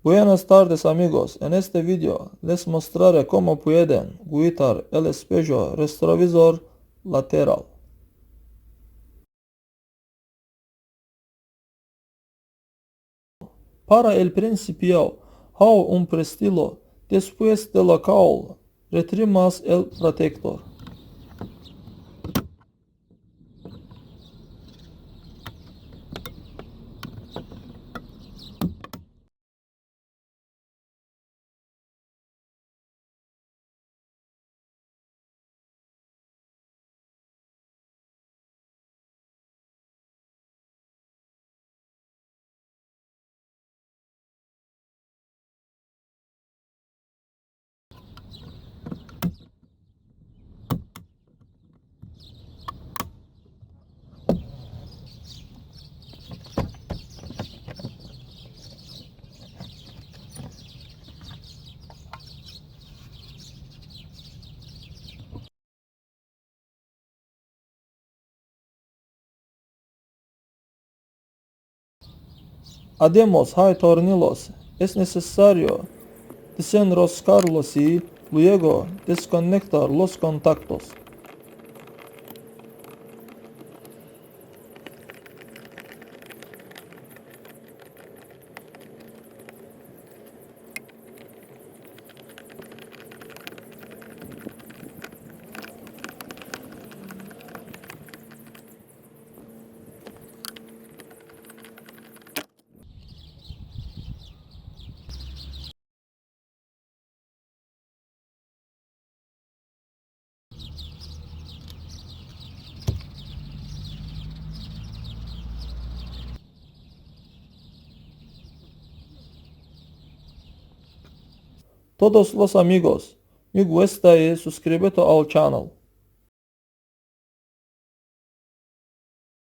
Buenas tardes amigos, en este video les mostraré cómo pueden quitar el espejo retrovisor lateral. Para el principio, hago un pestillo, después de lo cual retiramos el protector. Además, hay tornillos, es necesario desenroscarlos y luego desconectar los contactos. Todos los amigos, me gusta y suscríbete al canal.